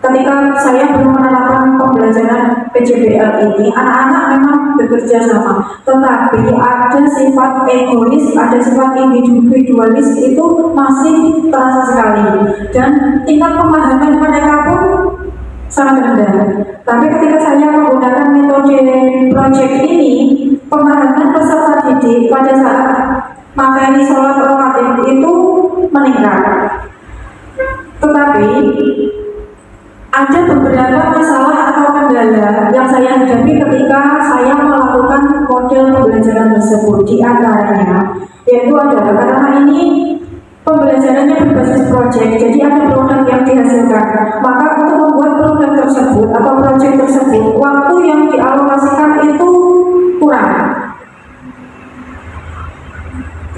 Speaker 1: ketika saya belum menerapkan pembelajaran PJBL ini, anak-anak memang bekerja sama, tetapi ada sifat egois, ada sifat individualis itu masih terasa sekali, dan tingkat pemahaman mereka pun sangat rendah. Tapi ketika saya menggunakan metode project ini, pemahaman peserta didik pada saat materi sholat rawatib itu meningkat. Tetapi ada beberapa masalah atau kendala yang saya hadapi ketika saya melakukan model pembelajaran tersebut. Di antaranya yaitu adalah karena ini pembelajarannya berbasis proyek, jadi ada produk yang dihasilkan. Maka untuk membuat produk tersebut atau proyek tersebut, waktu yang dialokasikan itu kurang.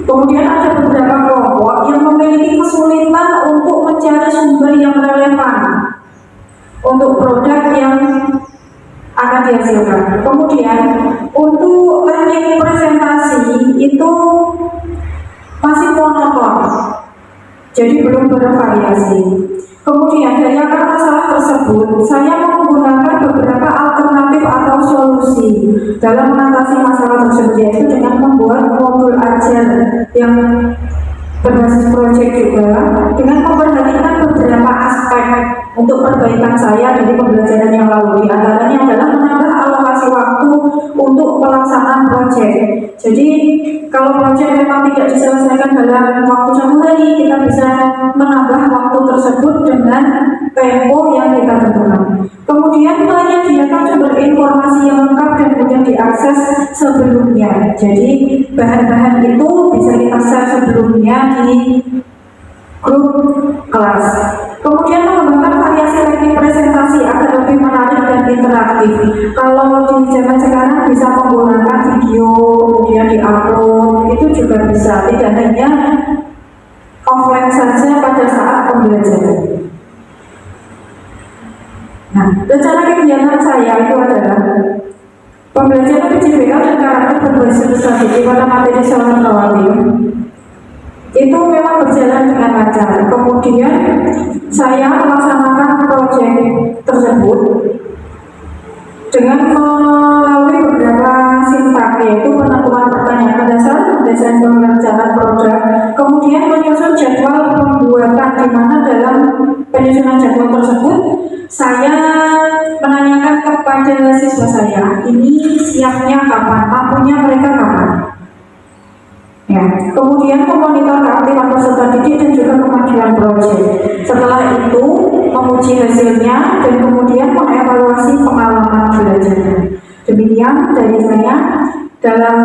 Speaker 1: Kemudian ada beberapa kelompok yang memiliki kesulitan untuk mencari sumber yang relevan untuk produk yang akan dihasilkan. Kemudian untuk teknik presentasi itu masih monoton, jadi belum bervariasi. Kemudian dari akar masalah tersebut, saya menggunakan beberapa alternatif atau solusi dalam mengatasi masalah tersebut, yaitu dengan membuat modul ajar yang berbasis proyek juga, dengan memperhatikan beberapa aspek untuk perbaikan saya dari pembelajaran yang lalu. Di antaranya adalah menambah alokasi waktu untuk pelaksanaan proyek. Jadi kalau proyek memang tidak diselesaikan dalam waktu 1 hari, kita bisa menambah waktu tersebut dengan tempo yang kita tentukan. Kemudian menyediakan sumber informasi yang lengkap dan mudah diakses sebelumnya. Jadi bahan-bahan itu bisa kita share sebelumnya di grup kelas. Kemudian mengembangkan variasi teknik presentasi agar lebih menarik dan interaktif. Kalau di zaman sekarang bisa menggunakan video, kemudian di-upload, itu juga bisa, tidak hanya offline saja pada saat pembelajaran. Nah, rencana kegiatan saya itu adalah pembelajaran PJBL dan karakter berbasis strategi pada materi sholat rawatib. Itu memang berjalan dengan lancar. Kemudian saya melaksanakan proyek tersebut dengan melalui beberapa sintak, yaitu penentuan pertanyaan dasar, desain perencanaan produk, kemudian menyusun jadwal pembuatan, di mana dalam penyusunan jadwal tersebut saya menanyakan kepada siswa saya, ini siapnya kapan, mampunya mereka kapan. Ya, kemudian memonitor keaktifan peserta didik dan juga kemajuan proyek. Setelah itu menguji hasilnya dan kemudian mengevaluasi pengalaman belajarnya. Demikian dari saya.
Speaker 5: Dalam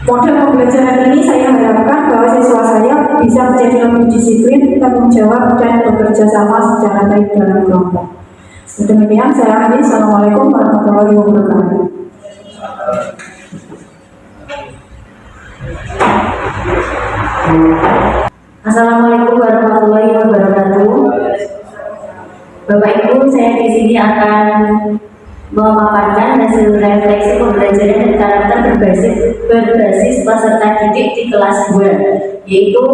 Speaker 5: model pembelajaran ini saya harapkan bahwa siswa saya bisa menjadi lebih disiplin, tanggung jawab, dan bekerja sama secara baik dalam kelompok. Demikian saya akhiri. Assalamualaikum warahmatullahi wabarakatuh.
Speaker 6: Assalamualaikum warahmatullahi wabarakatuh. Bapak Ibu, saya di sini akan memaparkan hasil refleksi pembelajaran dan karakter berbasis peserta didik di kelas 2, yaitu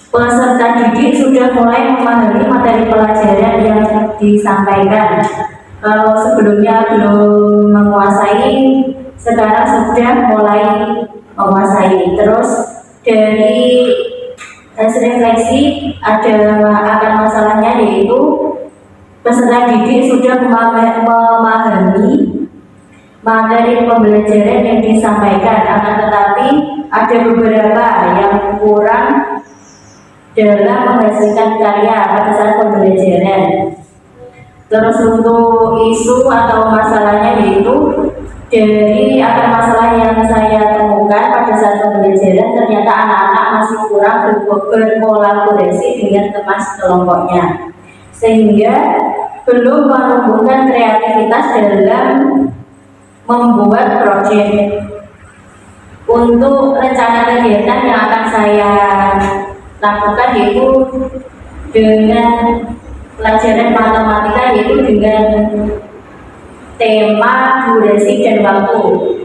Speaker 6: peserta didik sudah mulai memahami materi pelajaran yang disampaikan. Kalau sebelumnya belum menguasai, sekarang sudah mulai menguasai. Terus dari hasil refleksi akan masalahnya, yaitu peserta didik sudah memahami materi pembelajaran yang disampaikan, akan tetapi ada beberapa yang kurang dalam menghasilkan karya pada saat pembelajaran. Terus untuk isu atau masalahnya, yaitu dari akar masalah yang saya temukan pada saat pembelajaran, ternyata anak-anak masih kurang berkolaborasi dengan teman sekelompoknya, sehingga belum menumbuhkan kreativitas dalam membuat proyek. Untuk rencana kegiatan yang akan saya lakukan, yaitu dengan pelajaran matematika, yaitu dengan tema durasi dan waktu.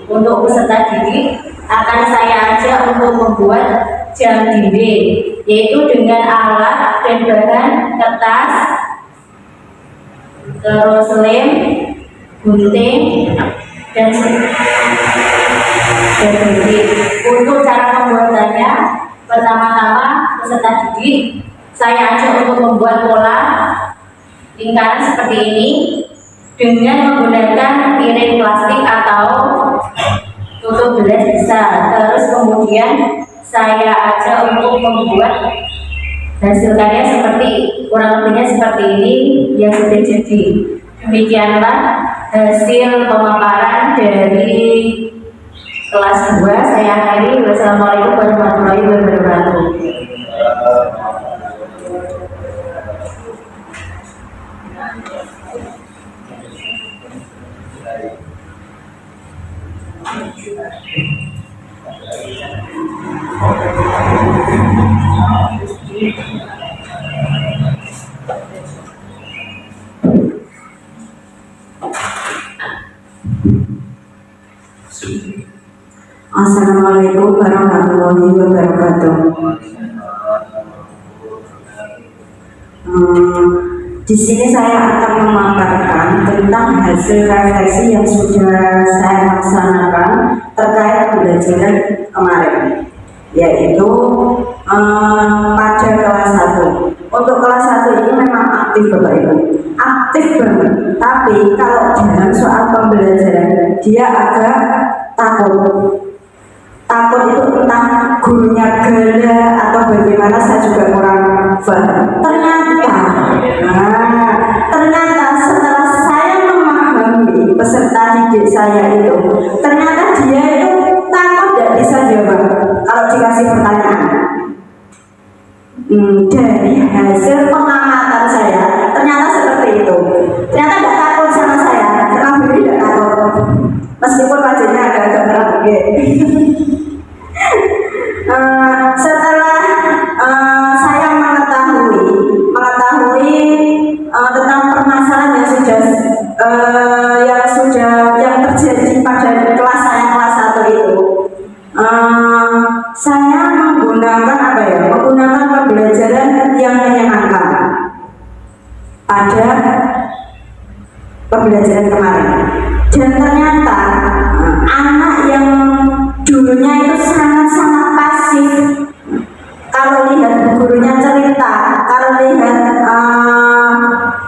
Speaker 6: Untuk peserta didik akan saya ajak untuk membuat jam dinding, yaitu dengan alat dan bahan kertas, terus lem, gunting, dan gunting. Untuk cara pembuatannya, pertama-tama peserta didik saya ajak untuk membuat pola lingkaran seperti ini dengan menggunakan piring plastik atau tutup gelas besar. Terus kemudian saya ajak untuk membuat hasil karya seperti kurang lebihnya seperti ini yang sudah jadi. Demikianlah hasil pemaparan dari kelas 2. Saya akhiri. Wassalamualaikum warahmatullahi wabarakatuh.
Speaker 1: Assalamualaikum warahmatullahi wabarakatuh. Di sini saya akan memaparkan tentang hasil refleksi yang sudah saya laksanakan terkait pembelajaran kemarin, yaitu pada kelas 1. Untuk kelas 1 ini memang aktif Bapak Ibu, aktif banget. Tapi kalau dalam soal pembelajaran dia agak takut itu entah gurunya gila atau bagaimana, saya juga kurang paham. Ternyata setelah saya memahami peserta didik saya itu, ternyata dia itu takut tidak bisa jawab kalau dikasih pertanyaan. Dari hasil pengamatan saya ternyata seperti itu. Ternyata tidak takut sama saya, karena beliau tidak takut, meskipun wajahnya agak terang. Setelah saya mengetahui tentang permasalahan yang terjadi pada kelas saya, kelas 1 itu, saya menggunakan pembelajaran yang menyenangkan pada pembelajaran kemarin, dan ternyata anak yang dulunya itu sangat-sangat pasif. Kalau lihat gurunya cerita, kalau lihat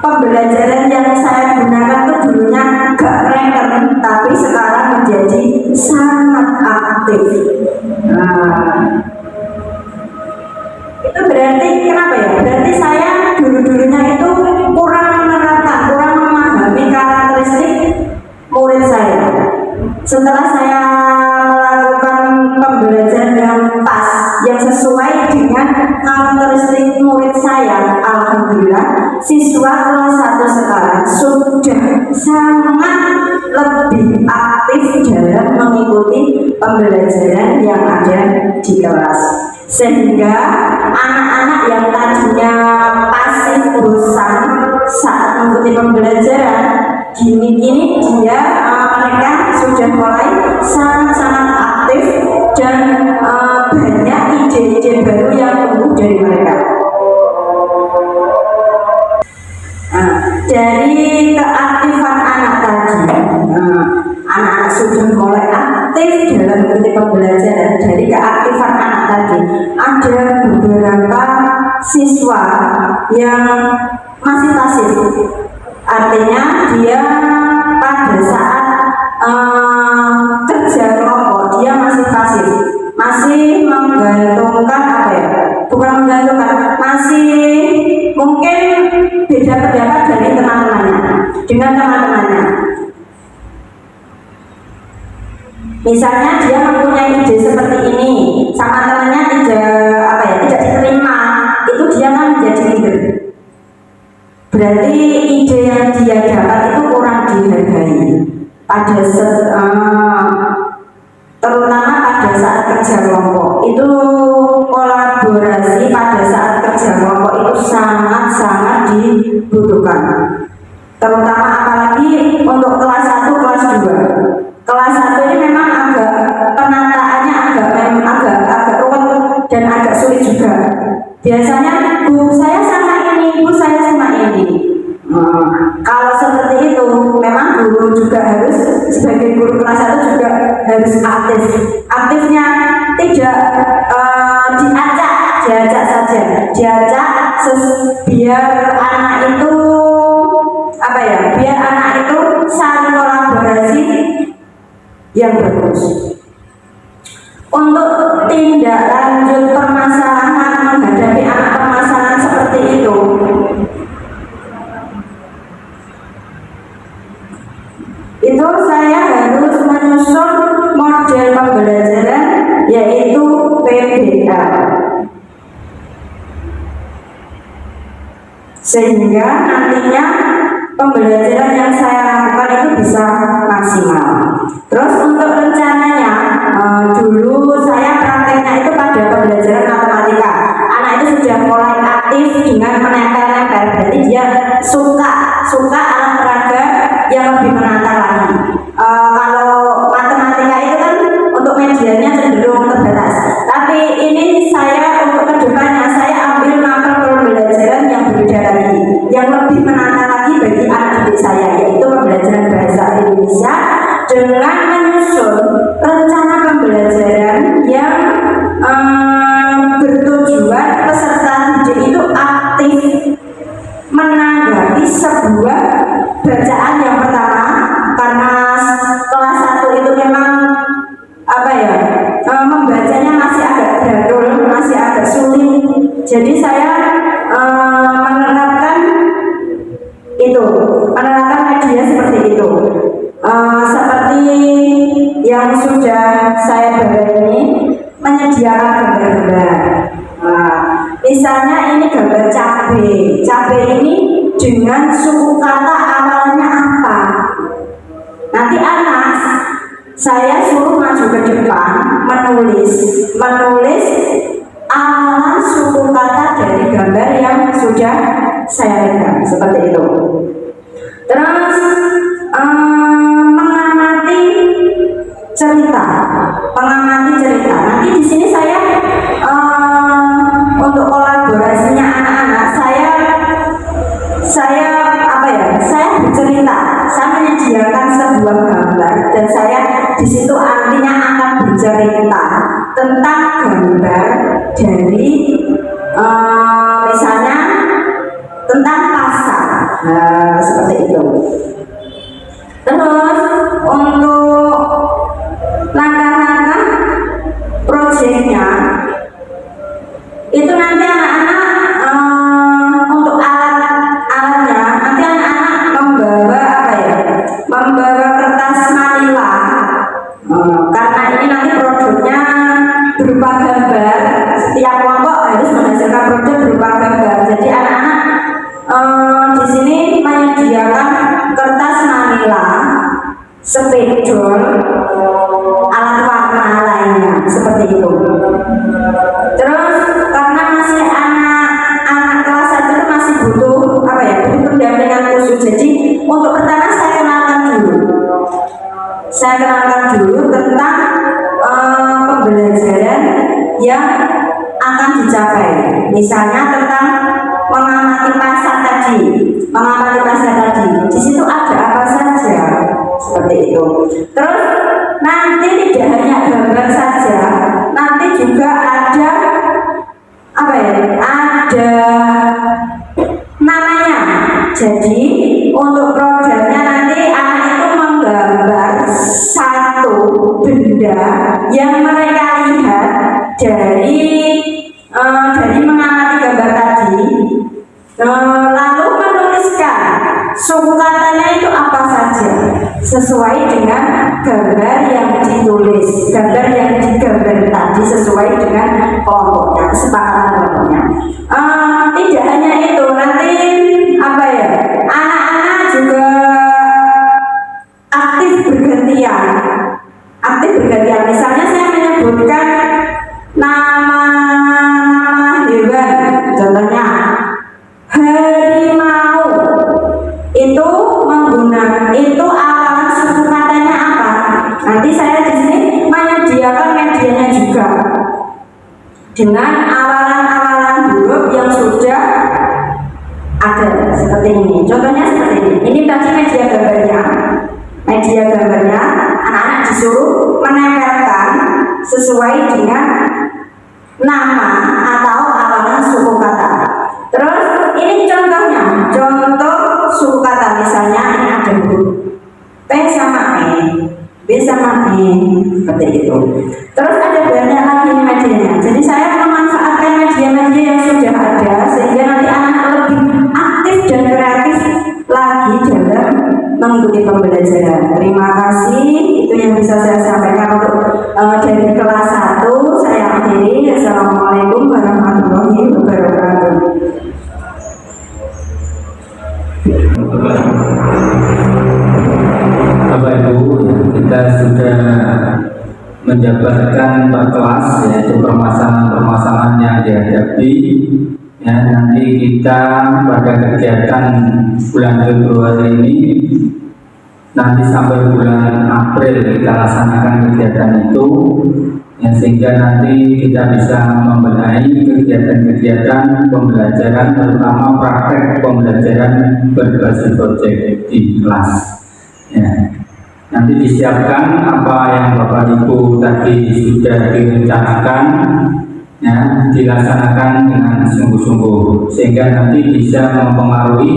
Speaker 1: pembelajaran yang saya gunakan itu dulunya gak renggang, tapi sekarang menjadi sangat aktif. Itu berarti kenapa ya? Berarti saya dulu-dulunya itu kurang menerapkan, kurang memahami karakteristik murid saya.
Speaker 5: setelah saya melakukan pembelajaran yang pas, yang sesuai dengan karakteristik murid saya, alhamdulillah siswa kelas 1 sekarang sudah sangat lebih aktif dalam mengikuti pembelajaran yang ada di kelas, sehingga anak-anak yang tadinya pasif bosan saat mengikuti pembelajaran kini mereka sudah mulai sangat-sangat aktif dan banyak ide-ide baru yang tumbuh dari mereka. Dari keaktifan anak tadi, anak-anak sudah mulai aktif dalam mengikuti pembelajaran. Dari keaktifan anak tadi, ada beberapa siswa yang masih pasif. Artinya dia pada saat kerja kelompok dia masih pasif, masih menggantungkan bukan menggantungkan, masih mungkin beda pendapat dari dengan teman-temannya. Misalnya dia mempunyai ide seperti ini, sama temannya tidak diterima, itu dia kan menjadi leader. Berarti ide yang dia dapat itu kurang dihargai terutama pada saat kerja kelompok. Itu kolaborasi pada saat kerja kelompok itu sangat-sangat dibutuhkan, terutama apalagi untuk kelas 1, kelas 2. Kelas 1 ini memang penataannya agak rumit dan agak sulit juga. Biasanya bu saya sama ini. Kalau seperti itu memang guru juga harus, sebagai guru kelas 1 juga harus aktif. Aktifnya tidak diajak saja, biar anak itu saling kolaborasi yang bagus. Untuk tindak lanjut permasalahan menghadapi anak permasalahan seperti itu, saya harus menyusun model pembelajaran, yaitu PBL, sehingga nantinya pembelajaran yang saya lakukan itu bisa maksimal. Terus untuk rencananya, dulu saya prakteknya itu pada pembelajaran matematika. Anak itu sudah mulai aktif dengan menempel-nempel, berarti dia suka alat peraga yang lebih menantang lagi. Kalau matematika itu kan untuk medianya cenderung terbatas, tapi ini saya untuk kedepannya saya ambil mapel pembelajaran yang berbeda lagi, yang lebih menantang lagi bagi anak didik saya, yaitu pembelajaran bahasa Indonesia dengan menyusun rencana pembelajaran yang bertujuan peserta didik itu aktif menanggapi sebuah bacaan yang pertama, karena kelas 1 itu memang membacanya masih agak gradul, masih agak sulit. Jadi saya menerapkan media seperti itu, seperti yang sudah saya bahas ini, menyediakan gambar-gambar. Misalnya ini gambar cabai ini dengan suku kata awalnya apa. Nanti anak saya suruh maju ke depan menulis awalan suku kata dari gambar yang sudah saya pegang, seperti itu. Terus mengamati cerita. Nanti di sini saya untuk kolaborasinya anak-anak saya bercerita, saya menyediakan sebuah gambar dan saya di situ artinya akan bercerita tentang gambar dari misalnya tentang pasar, seperti itu. Terus untuk langkah-langkah proyeknya itu nanti anak-anak untuk alat-alatnya nanti anak-anak membawa kertas manila spidol, alat warna lainnya seperti itu. Terus karena masih anak kelas 1 itu masih butuh butuh pendampingan khusus. Jadi untuk pertama saya kenalkan dulu tentang pembelajaran yang akan dicapai. Misalnya tentang mengamati pasar tadi. Di situ ada apa saja, seperti itu. Terus nanti tidak hanya gambar saja, nanti juga ada ada namanya. Jadi untuk produknya nanti anak itu menggambar satu benda yang mereka lihat dari mengamati gambar tadi, lalu menuliskan suku katanya itu apa saja sesuai dengan gambar yang ditulis, gambar yang digambar tadi sesuai dengan kelompoknya, kesepakatan kelompoknya. Tidak hanya itu, nanti anak-anak juga aktif bergantian. Misalnya saya menyebutkan nama hewan, contohnya harimau, itu menggunakan itu awalan suku katanya apa. Nanti saya di sini menyediakan medianya juga dengan awalan-awalan huruf yang sudah ada seperti ini. Contohnya seperti ini. Ini tadi media gambarnya. Anak-anak disuruh menempelkan sesuai dengan nama atau awalan suku kata. Terus ini contohnya, contoh suku kata. Misalnya ini ada huruf P sama E, B sama E, seperti itu. Terus ada banyak lagi medianya. Jadi saya memanfaatkan media-media yang sudah ada sehingga nanti anak lebih aktif dan kreatif lagi dalam mengikuti pembelajaran. Terima kasih, itu yang bisa saya sampaikan untuk dari kelas 1. Saya akhiri. Assalamualaikum warahmatullahi wabarakatuh.
Speaker 2: Bapak Ibu, kita sudah menjabarkan per kelas, yaitu permasalahan-permasalahan yang dihadapi. Nanti kita pada kegiatan bulan Februari ini, nanti sampai bulan April kita laksanakan kegiatan itu, sehingga nanti kita bisa membenahi kegiatan-kegiatan pembelajaran, terutama praktek pembelajaran berbasis proyek di kelas. Nanti disiapkan apa yang Bapak Ibu tadi sudah direncanakan, dilaksanakan dengan sungguh-sungguh sehingga nanti bisa mempengaruhi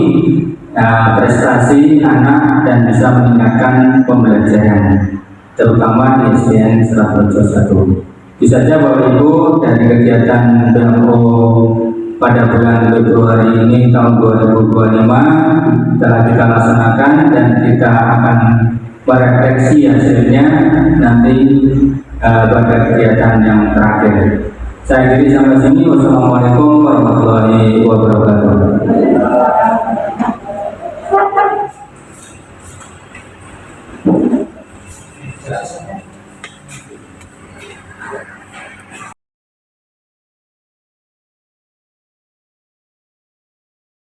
Speaker 2: prestasi anak dan bisa meningkatkan pembelajaran, terutama di SDN Serabojo 1. Bisa saja Bapak Ibu dari kegiatan BMO pada bulan Februari ini tahun 2025 telah kita laksanakan dan kita akan merefleksi hasilnya nanti pada kegiatan yang terakhir. Saya kira sampai sini. Wassalamualaikum warahmatullahi wabarakatuh.